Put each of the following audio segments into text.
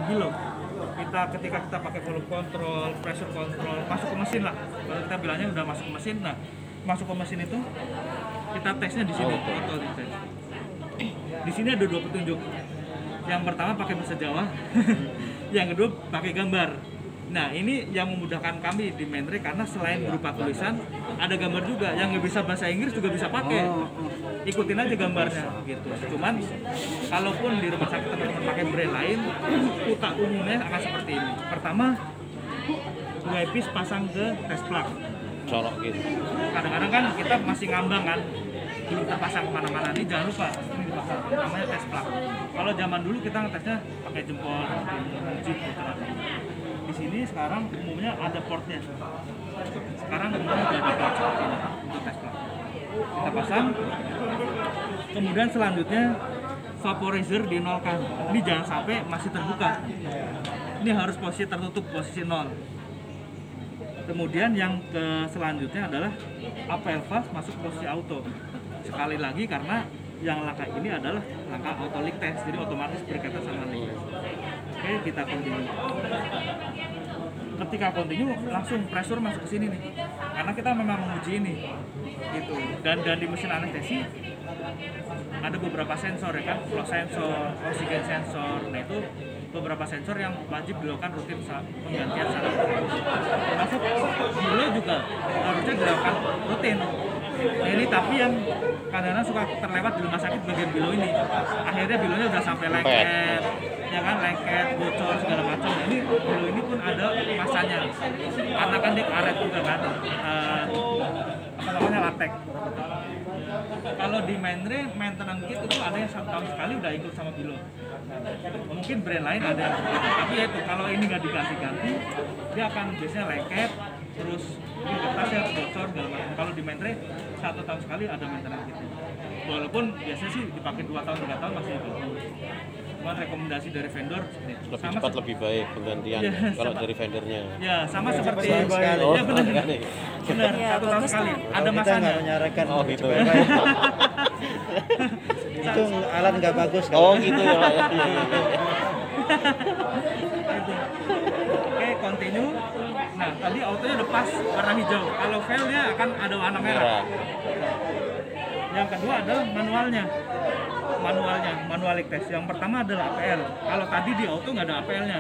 bilo. Ketika kita pakai volume control, pressure control, masuk ke mesin lah. Kalau kita bilangnya udah masuk ke mesin, nah masuk ke mesin itu kita tesnya di sini, auto tes. Di sini ada 2 petunjuk. Yang pertama pakai bahasa Jawa, yang kedua pakai gambar. Nah ini yang memudahkan kami di Menre karena selain berupa tulisan, ada gambar juga. Yang nggak bisa bahasa Inggris juga bisa pakai. Ikutin aja gambarnya gitu. Cuman kalaupun di rumah sakit teman-teman pakai brand lain, umumnya akan seperti ini. Pertama, eyepiece pasang ke test plug. Colok gitu. Kadang-kadang kan kita masih ngambang kan, belum terpasang kemana-mana. Ini jangan lupa ini dipasang, namanya test plug. Kalau zaman dulu kita ngetesnya pakai jempol, ujung gitu. Di sini sekarang umumnya ada portnya. Sekarang umumnya udah ada port seperti ini untuk test plug. Kita pasang. Kemudian selanjutnya vaporizer dinolkan. Ini jangan sampai masih terbuka. Ini harus posisi tertutup, posisi 0. Kemudian yang selanjutnya adalah APL valve masuk posisi auto. Sekali lagi karena yang langkah ini adalah langkah auto leak test, jadi otomatis berkaitan sama leak. Oke, kita continue. Ketika continue langsung pressure masuk ke sini nih, karena kita memang menguji ini, gitu. Dan di mesin anestesi ada beberapa sensor ya kan, flow sensor, oksigen sensor. Nah itu beberapa sensor yang wajib dilakukan rutin saat penggantian saraf. Termasuk bilo juga harusnya dilakukan rutin. Nah ini tapi yang kadang-kadang suka terlewat di rumah sakit bagian bilo ini. Akhirnya bilonya udah sampai lengket, ya kan, lengket, bocor segala macam. Nah, ini bilo ini pun ada masanya, karena kan dia karet juga kan, apa namanya, latek. Kalau di Menre, maintenance kit itu ada yang 1 tahun sekali udah ikut sama bilo. Mungkin brand lain ada, tapi ya itu kalau ini nggak diganti-ganti, dia akan biasanya lengket, terus ini kertasnya bocor segala macam. Kalau di Menre 1 tahun sekali ada maintenance kit. Walaupun biasanya sih dipakai 2 tahun 3 tahun masih itu. Cuman rekomendasi dari vendor Lebih cepat lebih baik penggantian ya, kalau dari vendornya. Ya sama seperti ya benar, benar, Ya, 1 tahun bagus sekali. tuh. Ada Kita masanya. nggak menyarankan Oh gitu. baik-baik. Itu alat nggak bagus kan? Oh gitu ya Pak. Itu. Oke, continue. Nah, tadi autonya lepas warna hijau. Kalau fail dia akan ada warna merah. Yang kedua adalah manualnya. Manual leak test. Yang pertama adalah APL. Kalau tadi di auto nggak ada APL-nya,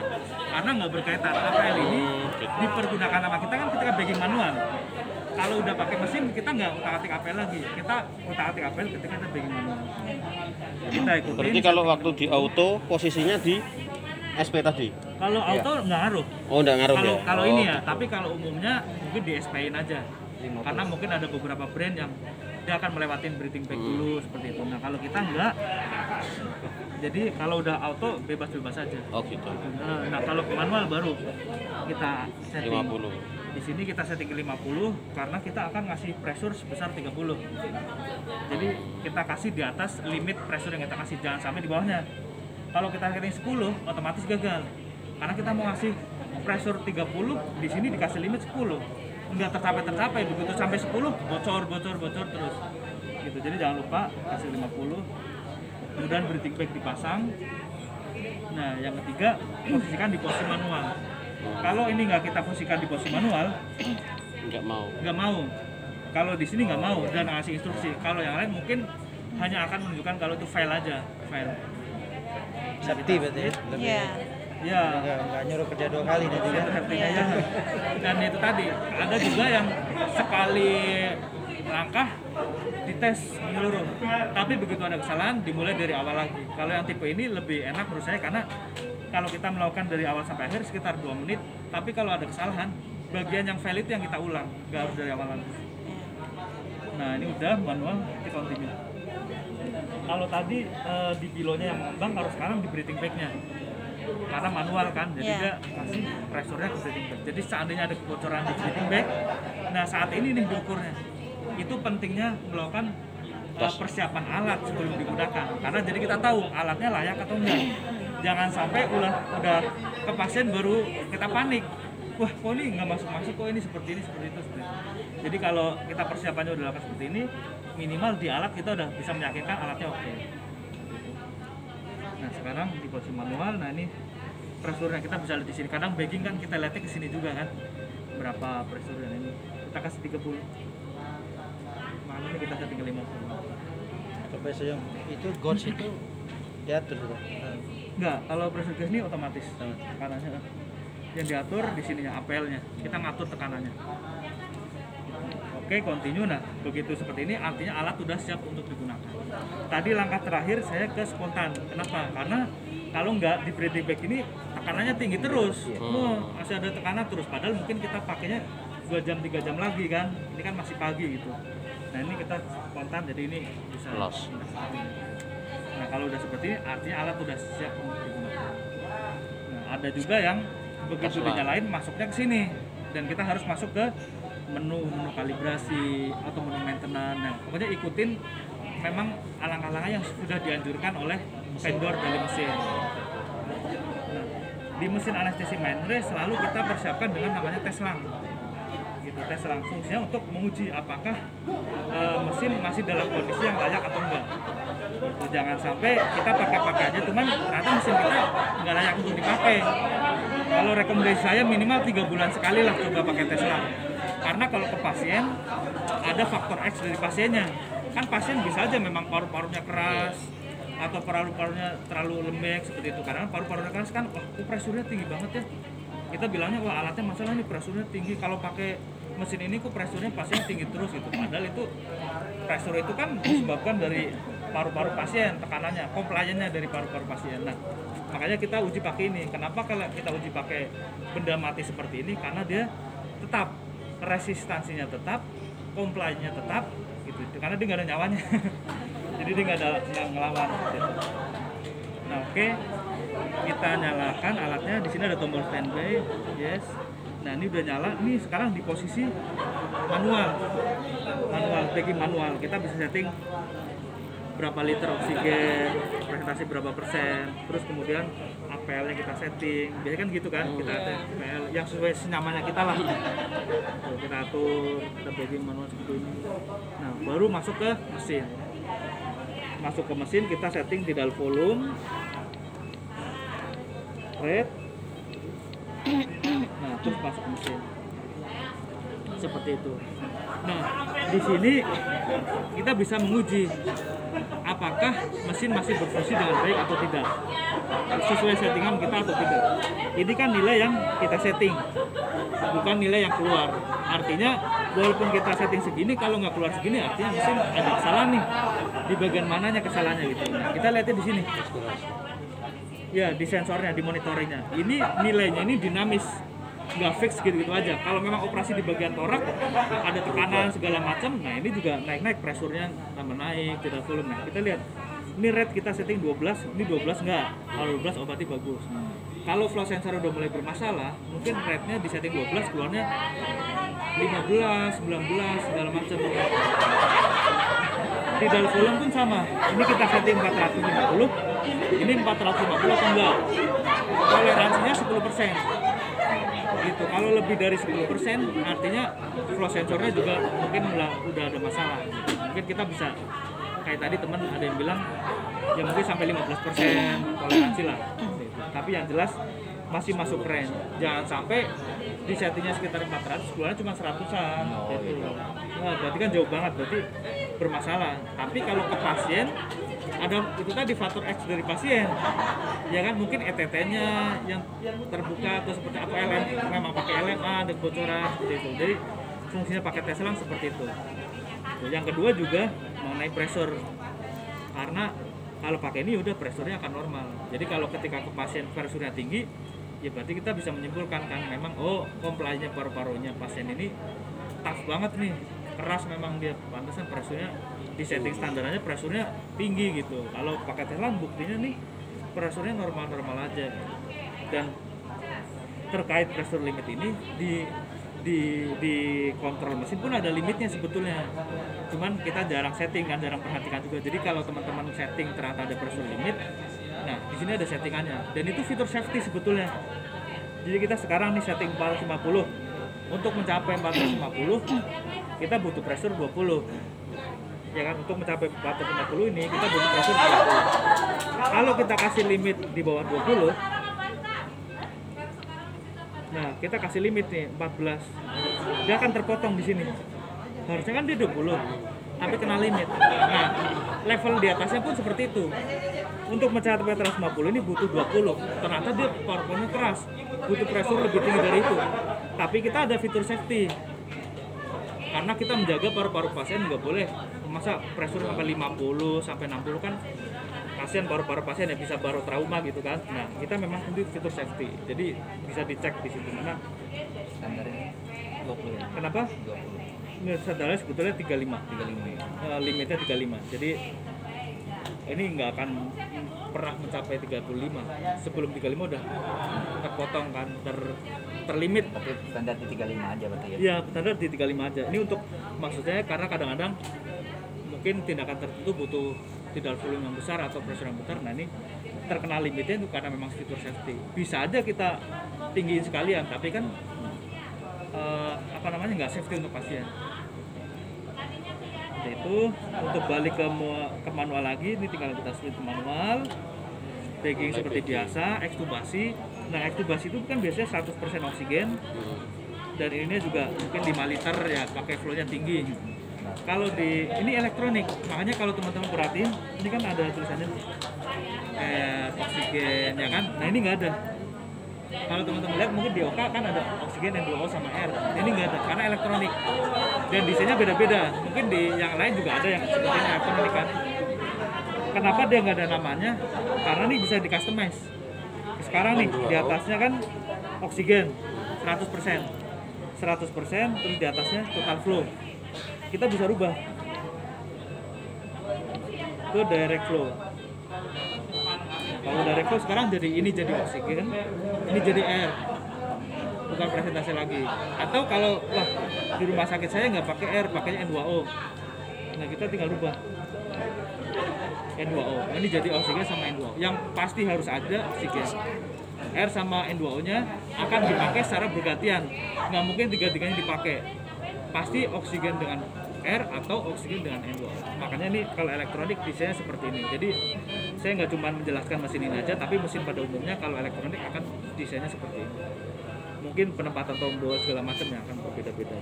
karena nggak berkaitan. APL ini dipergunakan sama kita kan ketika bagging manual. Kalau udah pakai mesin kita nggak utak-atik APL lagi. Kita utak-atik APL ketika kita bagging manual. Kita ikutin. Berarti kalau waktu di auto posisinya di SP tadi. Kalau auto nggak ngaruh. Oh, enggak ngaruh ya. Kalau ini ya, tapi kalau umumnya mungkin di SP-in aja. Karena mungkin ada beberapa brand yang dia akan melewatin breathing back dulu seperti itu. Nah, kalau kita enggak. Jadi kalau udah auto bebas-bebas aja. Oh gitu. Nah, kalau manual baru kita setting 50. Di sini kita setting ke 50 karena kita akan ngasih pressure sebesar 30. Jadi kita kasih di atas limit pressure yang kita kasih, jangan sampai di bawahnya. Kalau kita setting 10 otomatis gagal. Karena kita mau ngasih pressure 30, di sini dikasih limit 10. Enggak tercapai, begitu sampai 10 bocor terus. Gitu. Jadi jangan lupa kasih 50. Kemudian breathing back dipasang. Nah, yang ketiga posisikan di posisi manual. Kalau ini nggak kita posisikan di posisi manual, nggak mau. Kalau di sini nggak mau dan ngasih instruksi. Kalau yang lain mungkin hanya akan menunjukkan kalau itu file aja, file. Safety berarti ya? Lebih. Iya. Ya. Nggak nyuruh kerja 2 kali nanti kan? Safety-nya ya. Dan itu tadi ada juga yang sekali langkah dites menyeluruh, tapi begitu ada kesalahan dimulai dari awal lagi. Kalau yang tipe ini lebih enak menurut saya karena kalau kita melakukan dari awal sampai akhir sekitar 2 menit, tapi kalau ada kesalahan bagian yang fail itu yang kita ulang, nggak harus dari awal lagi. Nah ini udah manual, kita continue. Kalau tadi di pilonya yang mengembang, kalau sekarang di breathing back-nya karena manual kan, jadi dia kasih pressure-nya ke breathing back. Jadi seandainya ada kebocoran di breathing back, nah saat ini nih diukurnya. Itu pentingnya melakukan persiapan alat sebelum digunakan, karena jadi kita tahu alatnya layak atau enggak. Jangan sampai udah ke pasien baru kita panik, wah kok ini nggak masuk kok ini seperti itu. Jadi kalau kita persiapannya udah lakukan seperti ini, minimal di alat kita udah bisa meyakinkan alatnya oke. Nah sekarang di posisi manual, nah ini Pressure-nya kita bisa lihat di sini. Kadang bagging kan kita lihatnya ke sini juga kan. Berapa pressure-nya ini? Kita kasih 30. Mana ini kita setting ke 50. Sampai yang itu gauge itu diatur sudah. Enggak, kalau pressure gas ini otomatis. Tekanannya yang diatur di sininya APL-nya. Kita ngatur tekanannya. Oke, continue. Nah, begitu seperti ini artinya alat sudah siap untuk digunakan. Tadi langkah terakhir saya ke spontan. Kenapa? Karena kalau nggak di breathing bag ini tekanannya tinggi terus. Masih ada tekanan terus. Padahal mungkin kita pakainya 2 jam 3 jam lagi kan. Ini kan masih pagi gitu. Nah, ini kita spontan jadi ini bisa. Nah, kalau udah seperti ini artinya alat sudah siap untuk digunakan. Nah, ada juga yang begitu dinyalain masuknya ke sini dan kita harus masuk ke menu kalibrasi atau menu maintenance. Nah, pokoknya ikutin memang alangkah-alangkah yang sudah dianjurkan oleh vendor dari mesin. Nah, di mesin anestesi mindray selalu kita persiapkan dengan namanya tes lang. Gitu, tes lang fungsinya untuk menguji apakah mesin masih dalam kondisi yang layak atau enggak. Gitu, jangan sampai kita pakai aja, cuman ternyata mesin kita nggak layak untuk dipakai. Kalau rekomendasi saya minimal 3 bulan sekali lah coba pakai tes lang. Karena kalau ke pasien ada faktor X dari pasiennya. Kan pasien bisa aja memang paru-parunya keras atau paru-parunya terlalu lembek seperti itu. Karena paru-parunya keras kan, wah pressure-nya tinggi banget ya. Kita bilangnya wah alatnya masalah nih pressure-nya tinggi. Kalau pakai mesin ini kok pressure-nya pasien tinggi terus gitu. Padahal itu pressure itu kan disebabkan dari paru-paru pasien, tekanannya, compliance-nya dari paru-paru pasien. Nah, makanya kita uji pakai ini. Kenapa kalau kita uji pakai benda mati seperti ini? Karena dia tetap resistansinya tetap, compliance-nya tetap, gitu. Karena dia nggak ada nyawanya, jadi dia nggak ada yang ngelawan. Gitu. Nah, oke, kita nyalakan alatnya. Di sini ada tombol standby, yes. Nah, ini udah nyala. Ini sekarang di posisi manual, bagging manual. Kita bisa setting berapa liter oksigen, presentasi berapa persen, terus kemudian APL-nya kita setting. Biasanya kan gitu kan, kita ada APL yang sesuai senyamannya kita lah. Tuh, kita atur, kita bagging manual seperti ini. Nah, baru masuk ke mesin. Masuk ke mesin, kita setting tidal volume, rate. Nah, terus masuk ke mesin. Seperti itu. Nah, di sini kita bisa menguji apakah mesin masih berfungsi dengan baik atau tidak, sesuai settingan kita atau tidak. Ini kan nilai yang kita setting, bukan nilai yang keluar. Artinya walaupun kita setting segini, kalau nggak keluar segini artinya mesin ada kesalahan nih. Di bagian mananya kesalahannya gitu. Nah, kita lihatnya di sini. Ya, di sensornya, di monitoringnya. Ini nilainya ini dinamis, nggak fix gitu-gitu aja. Kalau memang operasi di bagian torak ada tekanan segala macam, nah ini juga naik-naik, pressure-nya tambah naik, tidak volume. Nah, kita lihat ini rate kita setting 12, ini 12 enggak. Kalau 12 berarti bagus. Kalau flow sensor udah mulai bermasalah, mungkin rate-nya di setting 12 keluarnya 15, 19 segala macam. Di dalam volume pun sama. Ini kita setting 450, ini 450 atau enggak. Toleransinya 10%. Gitu. Kalau lebih dari 10% artinya flow sensornya juga mungkin udah ada masalah. Mungkin kita bisa kayak tadi teman ada yang bilang ya mungkin sampai 15% toleransi lah. Gitu. Tapi yang jelas masih masuk range. Jangan sampai di settingnya sekitar 400 keluarnya cuma 100-an gitu. Nah, berarti kan jauh banget, berarti bermasalah. Tapi kalau ke pasien ada itu tadi faktor X dari pasien, ya kan, mungkin ETT-nya yang terbuka atau seperti apa, memang pakai LMA ada kebocoran seperti itu. Jadi fungsinya pakai tes lang seperti itu. Yang kedua juga mengenai pressure, karena kalau pakai ini udah pressure-nya akan normal. Jadi kalau ketika ke pasien pressure-nya tinggi, ya berarti kita bisa menyimpulkan kan memang compliance-nya paru-parunya pasien ini tough banget nih, keras memang dia, pantesan pressure-nya di setting standarnya pressure-nya tinggi gitu. Kalau pakai tes lang buktinya nih pressure-nya normal-normal aja. Dan terkait pressure limit ini di kontrol mesin pun ada limitnya sebetulnya. Cuman kita jarang setting kan, jarang perhatikan juga. Jadi kalau teman-teman setting ternyata ada pressure limit, nah di sini ada settingannya. Dan itu fitur safety sebetulnya. Jadi kita sekarang nih setting 450. Untuk mencapai 450 kita butuh pressure 20. Ya kan, untuk mencapai 450 ini kita butuh pressure 20. Kalau kita kasih limit di bawah 20, kita kasih limit nih 14, dia akan terpotong di sini. Harusnya kan dia 20, tapi kena limit. Nah, level di atasnya pun seperti itu. Untuk mencapai 450 ini butuh 20. Ternyata dia power point-nya keras, butuh pressure lebih tinggi dari itu. Tapi kita ada fitur safety. Karena kita menjaga paru-paru pasien, nggak boleh masa pressure sampai 50 sampai 60 kan kasihan paru-paru pasien ya, bisa baru trauma gitu kan. Nah, kita memang punya fitur safety. Jadi bisa dicek di situ. Nah, Standarnya 20 ya? kenapa? 20. Ini standarnya sebetulnya 35. 35 ya? Limitnya 35. Jadi ini nggak akan pernah mencapai 35. Sebelum 35 udah terpotong kan, terlimit. Tapi standar di 35 aja berarti ya? Iya, standar di 35 aja. Ini untuk maksudnya karena kadang-kadang mungkin tindakan tertentu butuh tidal volume yang besar atau pressure yang besar. Nah, ini terkena limitnya itu karena memang fitur safety. Bisa aja kita tinggiin sekalian, tapi kan nggak safety untuk pasien. Seperti itu. Untuk balik ke manual lagi, ini tinggal kita switch ke manual. Bagging seperti biasa, ekstubasi. Nah, ekstubasi itu kan biasanya 100% oksigen. Dan ini juga mungkin 5 liter ya, pakai flow-nya tinggi. Kalau di ini elektronik, makanya kalau teman-teman perhatiin, ini kan ada tulisannya oksigen ya kan. Nah, ini nggak ada. Kalau teman-teman lihat mungkin di OK kan ada oksigen N2O sama R. Ini nggak ada karena elektronik. Dan desainnya beda-beda. Mungkin di yang lain juga ada yang sepertinya elektronik kan. Kenapa dia nggak ada namanya? Karena ini bisa di customize. Sekarang nih di atasnya kan oksigen 100%. 100% terus di atasnya total flow. Kita bisa rubah ke direct flow. Kalau direct flow sekarang jadi ini jadi oksigen, ini jadi air, bukan presentasi lagi. Atau kalau wah di rumah sakit saya nggak pakai air, pakainya N2O. Nah, kita tinggal rubah N2O. Ini jadi oksigen sama N2O. Yang pasti harus ada oksigen. R sama N2O-nya akan dipakai secara bergantian. Nggak mungkin tiga-tiganya dipakai. Pasti oksigen dengan R atau oksigen dengan N2O. Makanya nih kalau elektronik desainnya seperti ini. Jadi saya nggak cuma menjelaskan mesin ini aja, tapi mesin pada umumnya kalau elektronik akan desainnya seperti ini. Mungkin penempatan tombol segala macam yang akan berbeda-beda.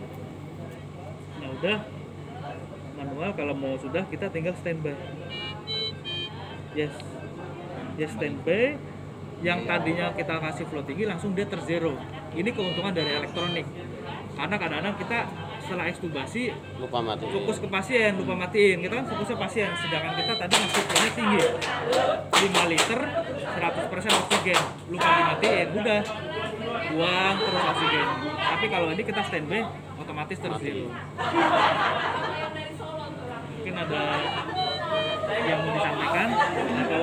Nah, udah manual, kalau mau sudah kita tinggal standby. Yes, standby. Yang tadinya kita kasih flow tinggi langsung dia terzero. Ini keuntungan dari elektronik. Karena kadang-kadang kita setelah ekstubasi lupa mati, fokus ke pasien, lupa matiin. Kita kan fokusnya pasien, sedangkan kita tadi ngasih flow-nya tinggi 5 liter 100% oksigen, lupa dimatiin, udah buang terus oksigen. Tapi kalau ini kita standby otomatis terus zero. Mungkin ada yang mau disampaikan atau